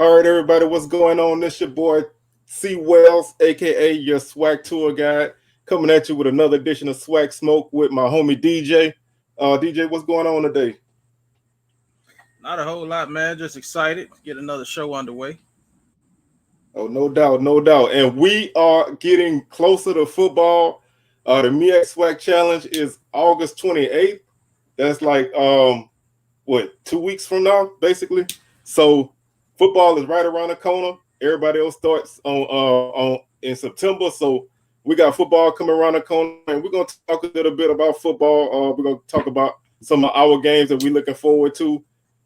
All right, everybody, what's going on? This your boy CWells, aka your SWAC tour guide, coming at you with another edition of SWAC Smoke with my homie DJ. DJ, what's going on today? Not a whole lot, man. Just excited to get another show underway. Oh, no doubt, no doubt. And we are getting closer to football. The MEX SWAC Challenge is August 28th. That's like what, 2 weeks from now, basically. So football is right around the corner. Everybody else starts on in September. So we got football coming around the corner, and we're gonna talk a little bit about football. We're gonna talk about some of our games that we're looking forward to,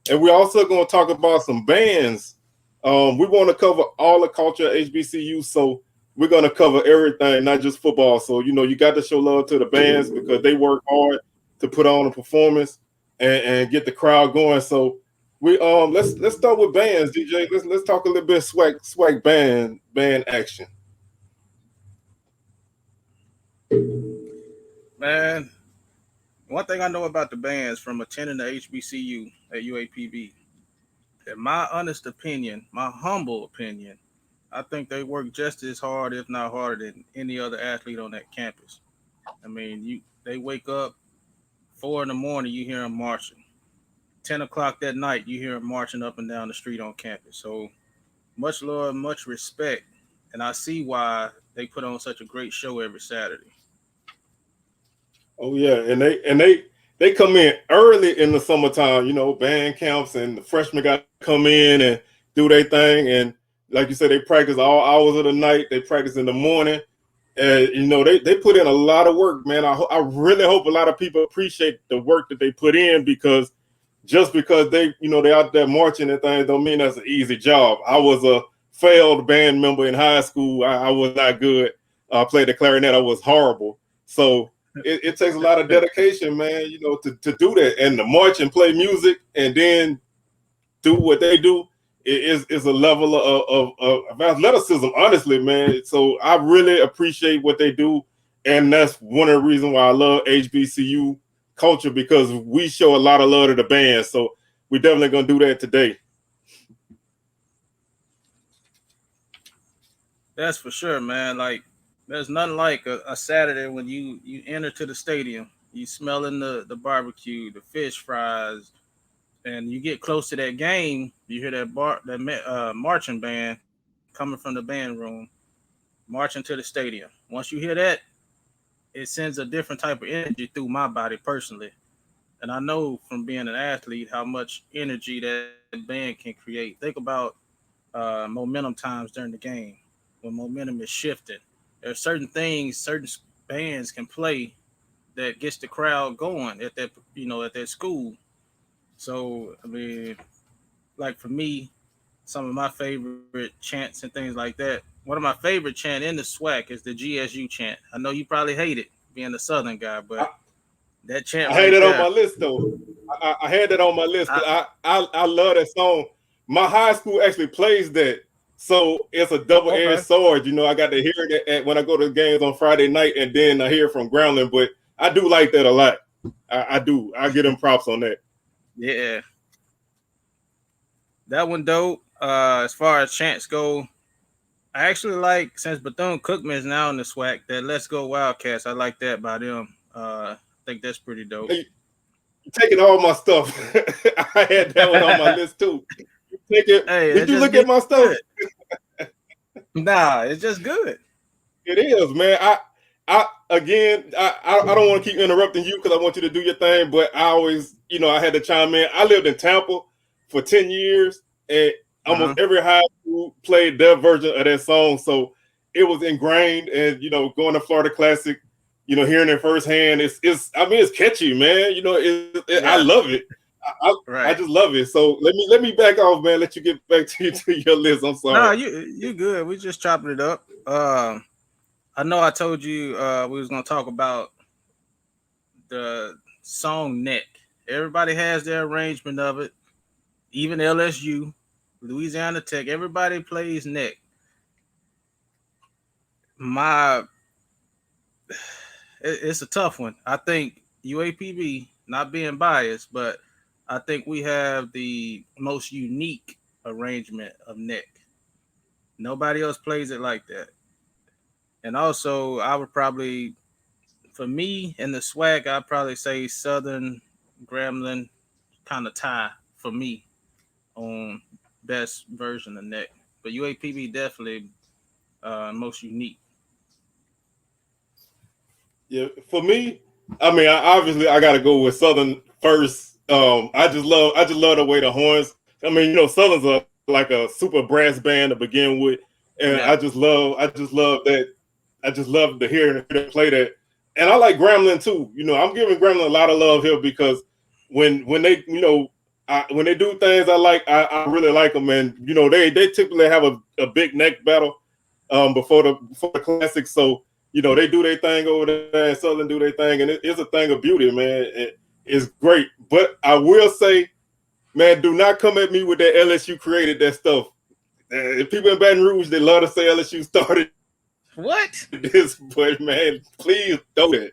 and we're also gonna talk about some bands. We want to cover all the culture at HBCU, so we're gonna cover everything, not just football. So you got to show love to the bands because they work hard to put on a performance and get the crowd going. So we let's start with bands, DJ. Let's talk a little bit swag band action. Man, one thing I know about the bands from attending the HBCU at UAPB, in my honest opinion, my humble opinion, I think they work just as hard, if not harder, than any other athlete on that campus. I mean, they wake up 4 in the morning, you hear them marching. 10 o'clock that night, you hear them marching up and down the street on campus. So much love, much respect, and I see why they put on such a great show every Saturday. Oh yeah, and they come in early in the summertime. Band camps and the freshmen got to come in and do their thing. And like you said, they practice all hours of the night. They practice in the morning. And they put in a lot of work, man. I really hope a lot of people appreciate the work that they put in, because just because they out there marching and things don't mean that's an easy job. I was a failed band member in high school. I was not good. I played the clarinet. I was horrible. So it takes a lot of dedication, man, to do that, and to march and play music and then do what they do is a level of athleticism, honestly, man. So I really appreciate what they do, and that's one of the reasons why I love HBCU culture, because we show a lot of love to the band. So we're definitely gonna do that today. That's for sure, man. Like, there's nothing like a Saturday when you enter to the stadium, you smelling the barbecue, the fish fries, and you get close to that game, you hear that marching band coming from the band room, marching to the stadium. Once you hear that, it sends a different type of energy through my body personally. And I know from being an athlete how much energy that band can create. Think about momentum times during the game when momentum is shifting. There are certain things certain bands can play that gets the crowd going at that school. So I mean, like for me, some of my favorite chants and things like that. One of my favorite chant in the SWAC is the GSU chant. I know you probably hate it being a Southern guy, but that chant I had right that on my there, list though. I had that on my list I, because I love that song. My high school actually plays that, so it's a double edged okay. sword. I got to hear it when I go to the games on Friday night, and then I hear it from Groundling. But I do like that a lot. I do. I give them props on that. Yeah, that one dope. As far as chants go, I actually like, since Bethune-Cookman is now in the SWAC, that "Let's Go Wildcats." I like that by them. I think that's pretty dope. Hey, you taking all my stuff. I had that one on my list too. You take it. Hey, Did it's you just look at good. my stuff? Nah, it's just good. It is, man. I again, I don't want to keep interrupting you because I want you to do your thing, but I always, I had to chime in. I lived in Tampa for 10 years, and Uh-huh. almost every high school played their version of that song. So it was ingrained, and going to Florida Classic, hearing it firsthand, I mean, it's catchy, man. I Yeah, love it. I right. just love it. So let me back off, man. Let you get back to your list. I'm No, sorry. you good. We just chopping it up. I know I told you we was gonna talk about the song "Neck." Everybody has their arrangement of it. Even LSU, Louisiana Tech, everybody plays "Neck." My, it's a tough one. I think UAPB, not being biased, but I think we have the most unique arrangement of neck. Nobody else plays it like that. And also, I would probably, for me in the SWAC, I'd probably say Southern Gremlin kind of tie for me on best version of neck. But UAPB definitely most unique. Yeah, for me, I mean, obviously I got to go with Southern first. I just love the way the horns. I mean, Southern's like a super brass band to begin with, and Yeah. I just love that. I just love to hear them play that, and I like Gremlin too. I'm giving Gremlin a lot of love here because when they when they do things I really like them, and they typically have a big neck battle before the classic, so. They do their thing over there, and Southern do their thing, and it's a thing of beauty, man. It's great. But I will say, man, do not come at me with that LSU created that stuff. People in Baton Rouge, they love to say LSU started What? this, but man, please don't.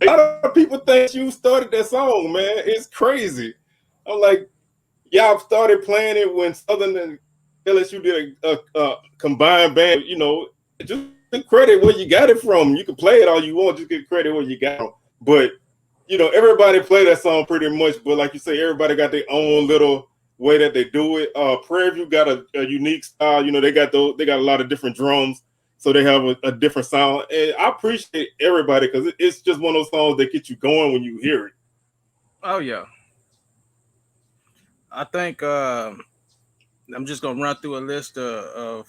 A lot of people think you started that song, man. It's crazy. I'm like, y'all started playing it when Southern and LSU did a combined band. Just credit where you got it from. You can play it all you want, just get credit where you got it. But everybody play that song pretty much. But like you say, everybody got their own little way that they do it. Prairie View got a unique style. They got a lot of different drums, so they have a different sound. And I appreciate everybody because it's just one of those songs that get you going when you hear it. Oh yeah. I think I'm just gonna run through a list of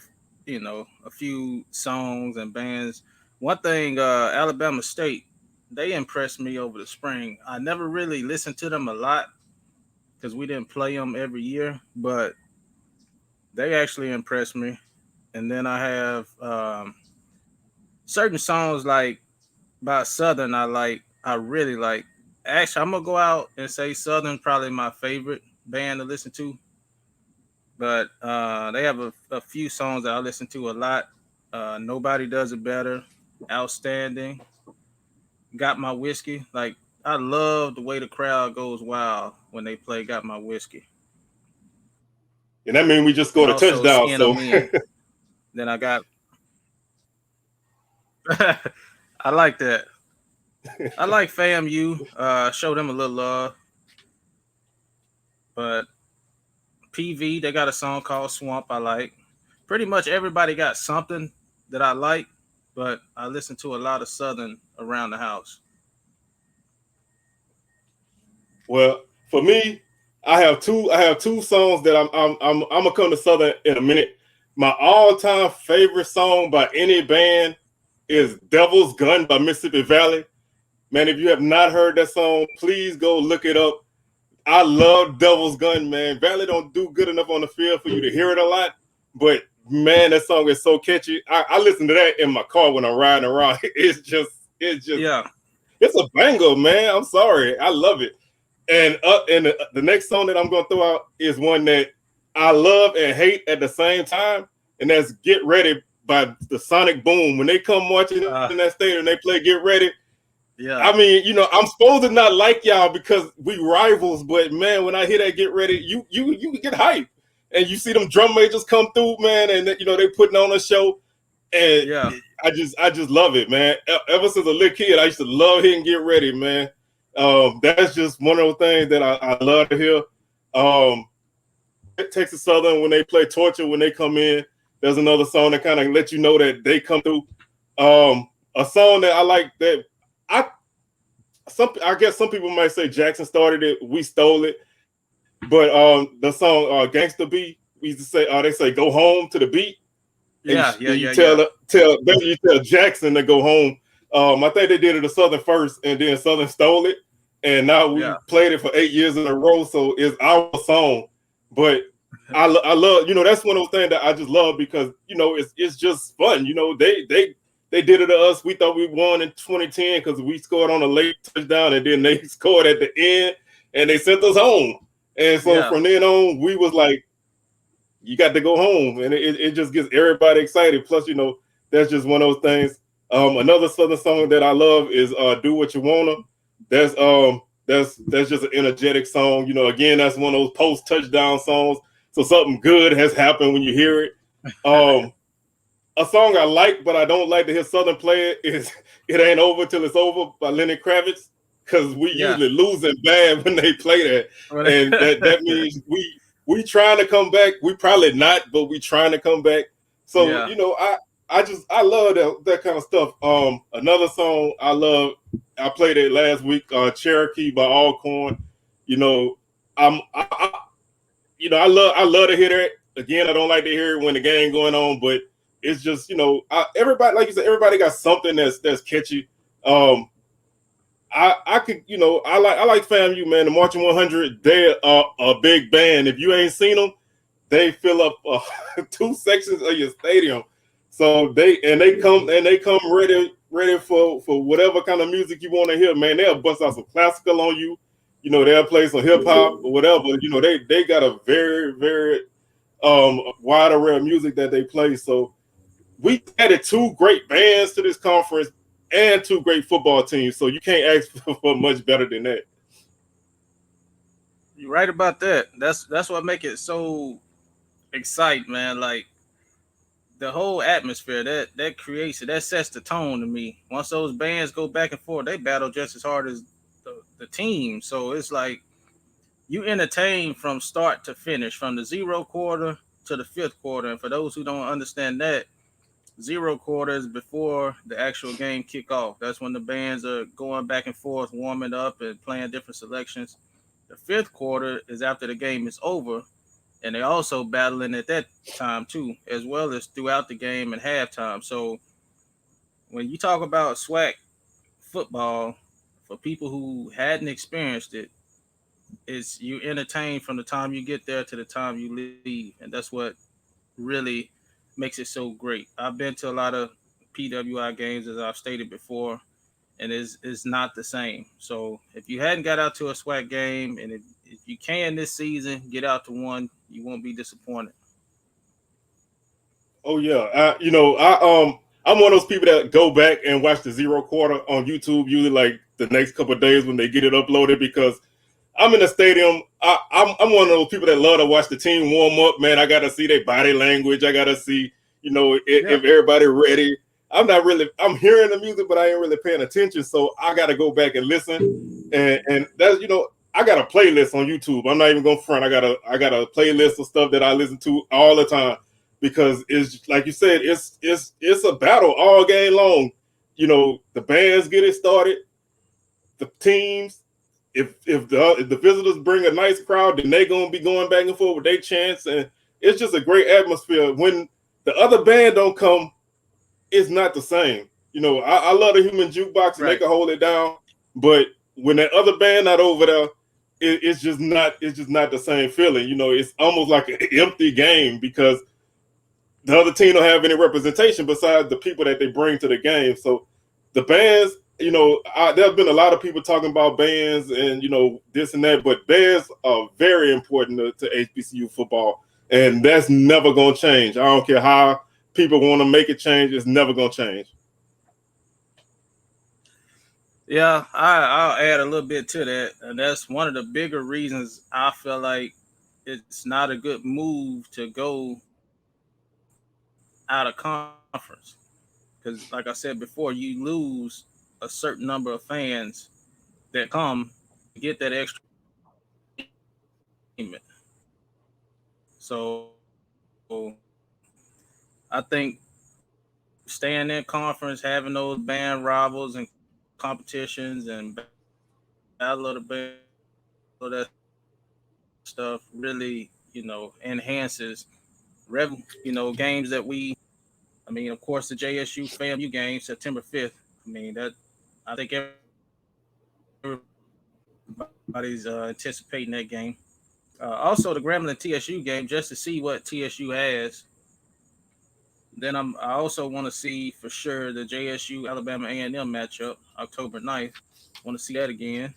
a few songs and bands. One thing, Alabama State, they impressed me over the spring. I never really listened to them a lot because we didn't play them every year, but they actually impressed me. And then I have certain songs like by Southern I really like. Actually, I'm gonna go out and say Southern probably my favorite band to listen to. But they have a few songs that I listen to a lot. Nobody Does It Better, Outstanding, Got My Whiskey. Like, I love the way the crowd goes wild when they play Got My Whiskey. And that means we just And scored a also touchdown. Skin So on In. Then I got I like that. I like FAMU. Show them a little love. But PV, they got a song called Swamp I like. Pretty much everybody got something that I like, but I listen to a lot of Southern around the house. well, for me, I have two songs that I'm gonna come to Southern in a minute. My all-time favorite song by any band is Devil's Gun by Mississippi Valley. Man, if you have not heard that song, please go look it up. I love Devil's Gun, man. Valley don't do good enough on the field for you to hear it a lot, but man, that song is so catchy. I listen to that in my car when I'm riding around. It's Yeah. it's a banger, man. I'm sorry, I love it. And the next song that I'm gonna throw out is one that I love and hate at the same time, and that's "Get Ready" by the Sonic Boom. When they come marching in that stadium, and they play "Get Ready." Yeah. I mean, I'm supposed to not like y'all because we rivals, but man, when I hear that "Get Ready," you get hyped, and you see them drum majors come through, man, and they putting on a show, and Yeah. I just love it, man. Ever since a little kid, I used to love hearing "Get Ready," man. That's just one of those things that I love to hear. Texas Southern, when they play Torture, when they come in, there's another song that kind of let you know that they come through. A song that I like that I guess some people might say Jackson started it, we stole it, but the song "Gangsta B," we used to say they say "Go home" to the beat. Yeah. You tell Jackson to go home. I think they did it to Southern first, and then Southern stole it, and now we played it for 8 years in a row. So it's our song. But I love, that's one of those things that I just love because it's just fun. They did it to us. We thought we won in 2010 because we scored on a late touchdown, and then they scored at the end, and they sent us home. And so from then on, we was like, you got to go home, and it just gets everybody excited. Plus, that's just one of those things. Another Southern song that I love is "Do What You Wanna." That's just an energetic song. Again, that's one of those post touchdown songs. So something good has happened when you hear it. A song I like, but I don't like to hear Southern play it is "It Ain't Over Till It's Over" by Lenny Kravitz, because we usually losing bad when they play that, and that means we trying to come back. We probably not, but we trying to come back. So I love that kind of stuff. Another song I love, I played it last week, "Cherokee" by Alcorn. I love to hear that. Again, I don't like to hear it when the game going on, but it's just everybody, like you said, everybody got something that's catchy. I could I like FAMU, man. The Marching 100, they're a big band. If you ain't seen them, they fill up 2 sections of your stadium. So they come ready for whatever kind of music you want to hear, man. They'll bust out some classical on you. They'll play some hip hop or whatever. They got a very, very wide array of music that they play. So we added 2 great bands to this conference and 2 great football teams. So you can't ask for much better than that. You're right about that. That's what make it so exciting, man. Like the whole atmosphere that creates it, that sets the tone to me. Once those bands go back and forth, they battle just as hard as the team. So it's like you entertain from start to finish, from the 0 quarter to the 5th quarter. And for those who don't understand that, 0 quarter is before the actual game kick off. That's when the bands are going back and forth, warming up and playing different selections. The 5th quarter is after the game is over, and they're also battling at that time too, as well as throughout the game and halftime. So when you talk about SWAC football, for people who hadn't experienced it, it's you entertain from the time you get there to the time you leave, and that's what really makes it so great. I've been to a lot of PWI games, as I've stated before, and it's not the same. So if you hadn't got out to a SWAC game, and if you can this season, get out to one, you won't be disappointed. Oh yeah, I'm one of those people that go back and watch the 0 quarter on YouTube, usually like the next couple of days when they get it uploaded, because I'm in the stadium. I'm one of those people that love to watch the team warm up. Man, I got to see their body language. I got to see, if everybody ready. I'm hearing the music, but I ain't really paying attention. So I got to go back and listen. And that's, I got a playlist on YouTube. I'm not even going to front. I got a playlist of stuff that I listen to all the time, because it's like you said, it's a battle all game long. The bands get it started, the teams. If the visitors bring a nice crowd, then they're gonna be going back and forth with their chants, and it's just a great atmosphere. When the other band don't come, it's not the same. I love the human jukebox, and they can hold it down, but when that other band not over there, it's just not the same feeling. It's almost like an empty game, because the other team don't have any representation besides the people that they bring to the game. So the bands, there's been a lot of people talking about bands and, this and that, but bands are very important to HBCU football, and that's never going to change. I don't care how people want to make it change. It's never going to change. Yeah, I'll add a little bit to that, and that's one of the bigger reasons I feel like it's not a good move to go out of conference, because, like I said before, you lose a certain number of fans that come to get that extra payment. So I think staying in conference, having those band rivals and competitions and battle of the band, all that stuff really, enhances revenue. Games that of course, the JSU FAMU game, September 5th. I think everybody's anticipating that game. Also, the Grambling TSU game, just to see what TSU has. Then I also want to see for sure the JSU Alabama A&M matchup, October 9th. Want to see that again.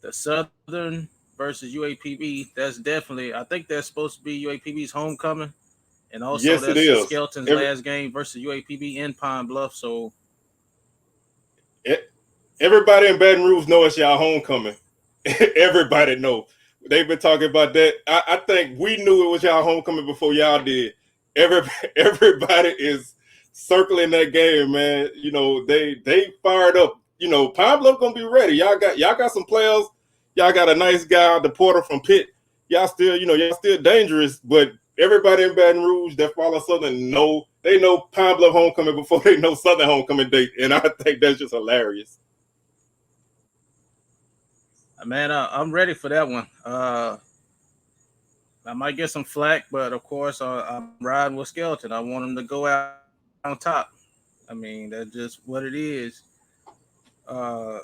The Southern versus UAPB. That's definitely. I think that's supposed to be UAPB's homecoming, and also yes, that's the Skelton's last game versus UAPB in Pine Bluff. So everybody in Baton Rouge know it's y'all homecoming. Everybody know. they've been talking about that. I think we knew it was y'all homecoming before y'all did. Everybody is circling that game, man. You know, they fired up. You know, Pine Bluff gonna be ready. Y'all got some players. Y'all got a nice guy, the porter from Pitt. Y'all still, y'all still dangerous, but everybody in Baton Rouge that follow Southern they know Pine Bluff homecoming before they know Southern homecoming date, and I think that's just hilarious. Man, I'm ready for that one. I might get some flack, but of course, I'm riding with Skeleton. I want him to go out on top. I mean, that's just what it is. Uh,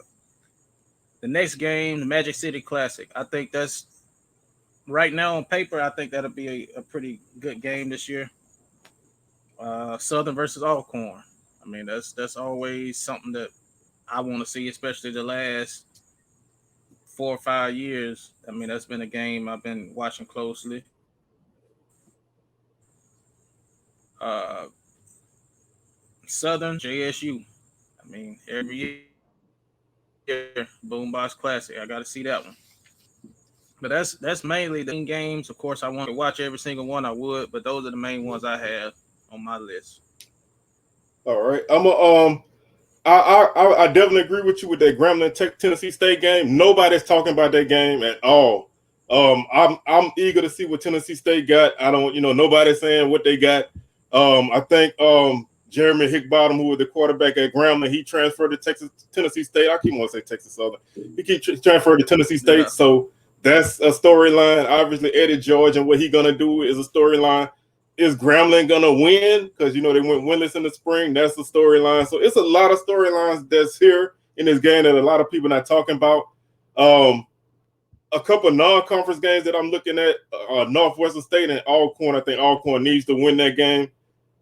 the next game, the Magic City Classic. I think that's right now on paper. I think that'll be a pretty good game this year. Southern versus Alcorn. I mean, that's always something that I want to see, especially the last 4 or 5 years. I mean, that's been a game I've been watching closely. Uh, Southern JSU. I mean, every year, Boombox Classic. I got to see that one. But that's mainly the games. Of course, I want to watch every single one. I would, but those are the main ones I have on my list. All right, I definitely agree with you with that Grambling Tennessee State game. Nobody's talking about that game at all. I'm eager to see what Tennessee State got. I don't, nobody's saying what they got. I think Jeremy Hickbottom, who was the quarterback at Grambling, he transferred to Tennessee State. I keep wanting to say Texas Southern. He transferred to Tennessee State, yeah. So that's a storyline. Obviously, Eddie George and what he's gonna do is a storyline. Is Grambling gonna win? Because they went winless in the spring. That's the storyline. So it's a lot of storylines that's here in this game that a lot of people not talking about. A couple of non-conference games that I'm looking at: Northwestern State and Alcorn. I think Alcorn needs to win that game.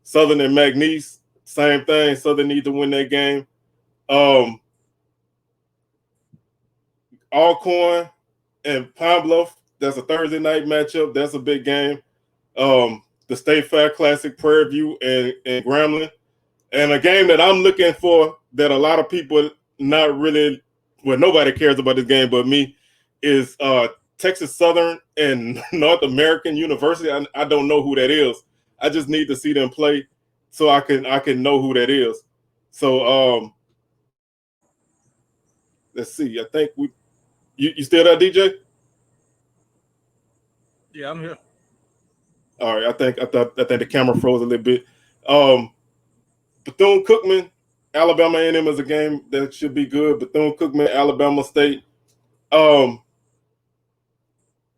Southern and McNeese, same thing. Southern needs to win that game. Alcorn and Pine Bluff. That's a Thursday night matchup. That's a big game. The State Fair Classic, Prairie View, and Grambling. And a game that I'm looking for that a lot of people not really, nobody cares about this game but me, is Texas Southern and North American University. I don't know who that is. I just need to see them play so I can know who that is. So let's see. I think you still there, DJ? Yeah, I'm here. All right, I think the camera froze a little bit. Bethune-Cookman, Alabama A&M is a game that should be good. Bethune-Cookman, Alabama State.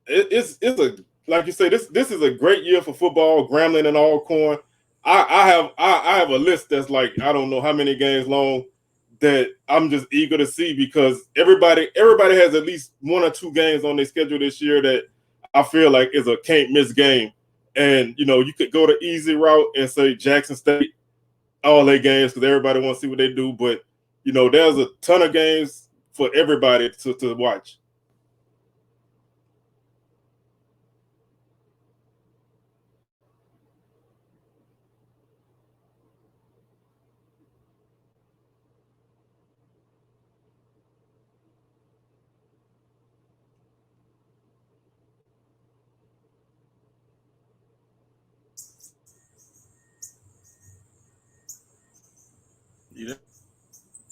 It's a, like you say, this is a great year for football. Grambling and Alcorn. I have a list that's like I don't know how many games long that I'm just eager to see because everybody has at least one or two games on their schedule this year that I feel like is a can't miss game. And you could go the easy route and say Jackson State, all their games because everybody wants to see what they do. But there's a ton of games for everybody to watch.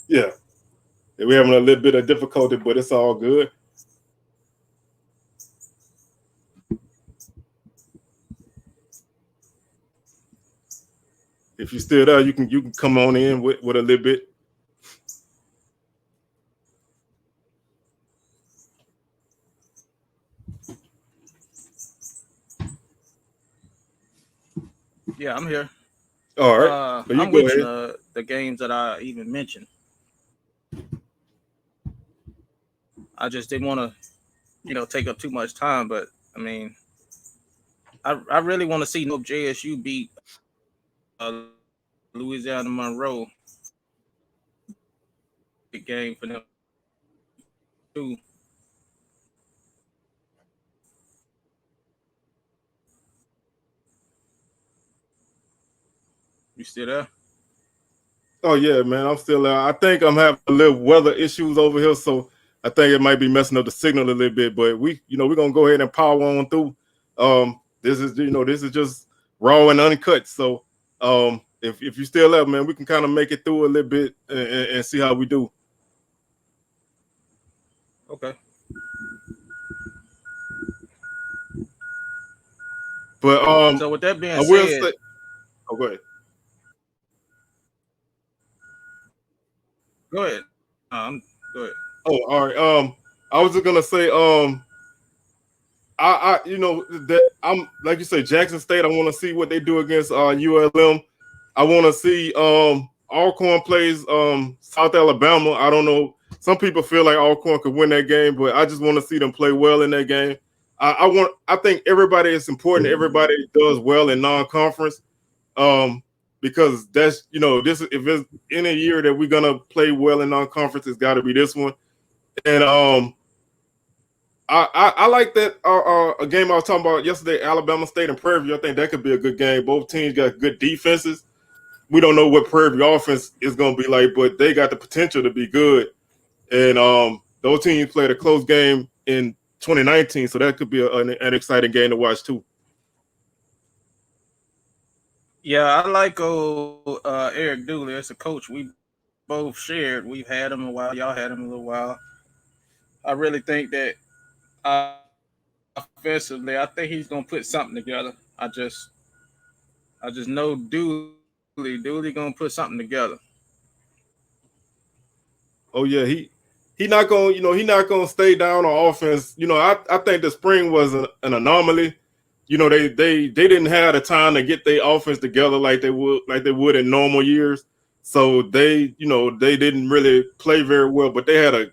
Yeah. We're having a little bit of difficulty, but it's all good. If you're still there, you can come on in with a little bit. Yeah, I'm here. All right. So I'm with the games that I even mentioned. I just didn't want to, take up too much time, but I mean, I really want to see JSU beat Louisiana Monroe. Big game for them too. You still there? Oh yeah, man, I'm still there. I think I'm having a little weather issues over here, so I think it might be messing up the signal a little bit, but we're gonna go ahead and power on through. This is just raw and uncut. So if you still up, man, we can kind of make it through a little bit and see how we do. Okay. But So with that being I will said, say, oh, go ahead. go ahead. Go ahead. Oh, all right. I was just gonna say, that I'm like you say, Jackson State. I want to see what they do against ULM. I want to see Alcorn plays South Alabama. I don't know. Some people feel like Alcorn could win that game, but I just want to see them play well in that game. I think everybody is important. Everybody does well in non-conference, because that's this if it's in a year that we're gonna play well in non-conference, it's got to be this one. And I like that a game I was talking about yesterday, Alabama State and Prairie View. I think that could be a good game. Both teams got good defenses. We don't know what Prairie View offense is going to be like, but they got the potential to be good. And those teams played a close game in 2019, so that could be an exciting game to watch too. Yeah, I like Eric Dooley as a coach. We both shared. We've had him a while. Y'all had him a little while. I really think that offensively, I think he's gonna put something together. I just know Dooley gonna put something together. Oh yeah, he not going he not going to stay down on offense. I think the spring was an anomaly. They didn't have the time to get their offense together like they would in normal years. So they didn't really play very well, but they had a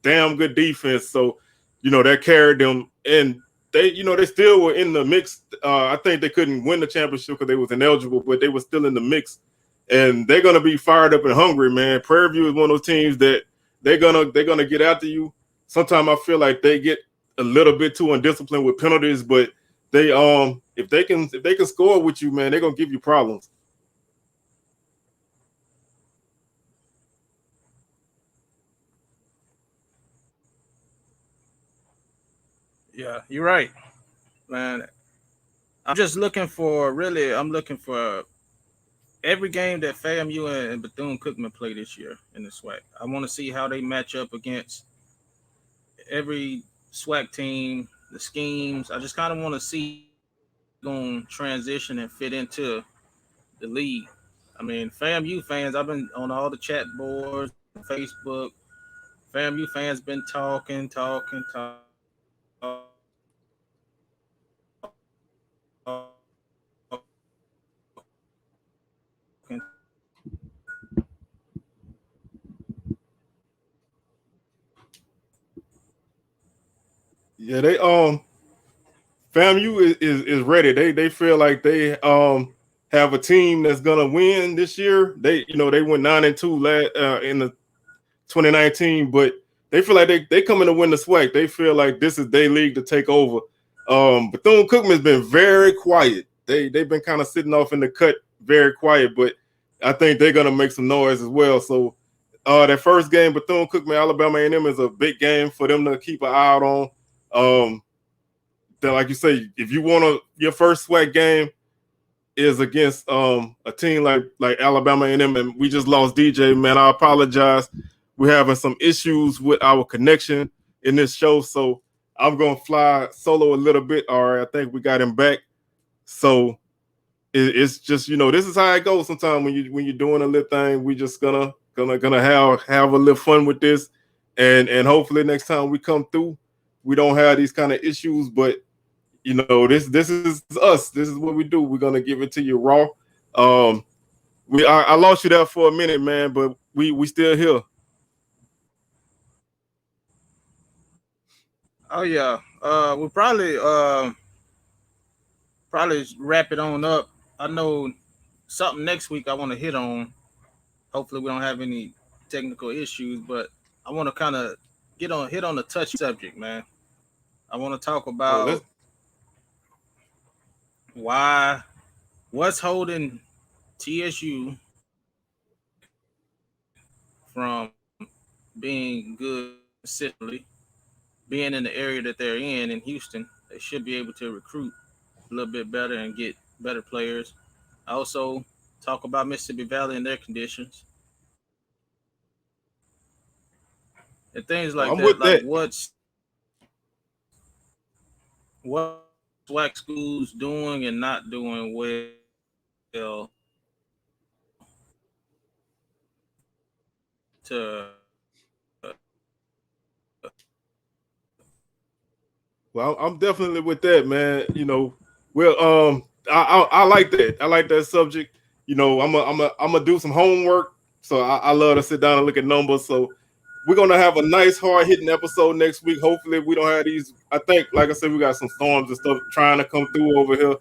damn good defense. So that carried them, and they still were in the mix. I think they couldn't win the championship because they was ineligible, but they were still in the mix, and they're gonna be fired up and hungry, man. Prairie View is one of those teams that they're gonna get after you. Sometimes I feel like they get a little bit too undisciplined with penalties, but they if they can score with you, man, they're gonna give you problems. Yeah, you're right, man. I'm looking for every game that FAMU and Bethune-Cookman play this year in the SWAC. I want to see how they match up against every SWAC team, the schemes. I just kind of want to see going transition and fit into the league. I mean, FAMU fans, I've been on all the chat boards, Facebook. FAMU fans been talking. Yeah, they FAMU is ready. They feel like they have a team that's gonna win this year. They went 9-2 in the 2019, but they feel like they coming to win the SWAC. They feel like this is their league to take over. Bethune-Cookman's been very quiet. They've been kind of sitting off in the cut, very quiet, but I think they're gonna make some noise as well. So that first game, Bethune-Cookman, Alabama A&M, is a big game for them to keep an eye out on. That, like you say, if you want your first SWAC game is against a team like Alabama A&M, and we just lost DJ, man. I apologize. We're having some issues with our connection in this show, so I'm gonna fly solo a little bit. All right, I think we got him back. So it's just this is how it goes. Sometimes when you're doing a little thing, we just gonna have a little fun with this, and hopefully next time we come through, we don't have these kind of issues. But this is us. This is what we do. We're gonna give it to you raw. I lost you there for a minute, man, but we still here. Oh yeah, we'll probably wrap it on up. I know something next week I want to hit on. Hopefully we don't have any technical issues, but I want to kind of hit on the touch subject, man. I want to talk Oh, let's about why what's holding TSU from being good consistently, being in the area that they're in Houston, they should be able to recruit a little bit better and get better players. Also, talk about Mississippi Valley and their conditions and things like I'm that. with Like that. what SWAC schools doing and not doing well to Well, I'm definitely with that, man. Well, I like that. I like that subject. I'm gonna do some homework. So I love to sit down and look at numbers. So we're gonna have a nice hard hitting episode next week. Hopefully, we don't have these. I think, like I said, we got some storms and stuff trying to come through over here.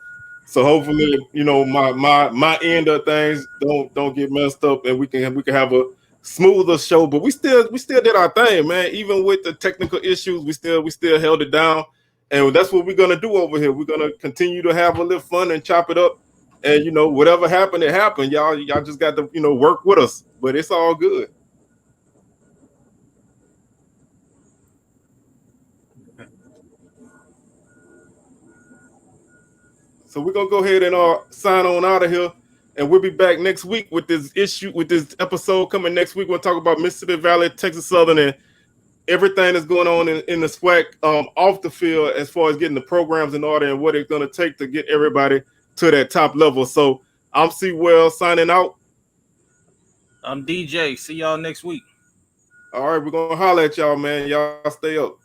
So hopefully, my end of things don't get messed up, and we can have a smoother show. But we still did our thing, man. Even with the technical issues, we still held it down, and that's what we're gonna do over here. We're gonna continue to have a little fun and chop it up, and whatever happened, it happened. Y'all just got to work with us, but it's all good. So we're gonna go ahead and sign on out of here, and we'll be back next week with this episode coming next week. We'll talk about Mississippi Valley, Texas Southern, and everything that's going on in the SWAC off the field as far as getting the programs in order and what it's gonna take to get everybody to that top level. So I'm CWells signing out. I'm DJ. See y'all next week. All right, we're gonna holler at y'all, man. Y'all stay up.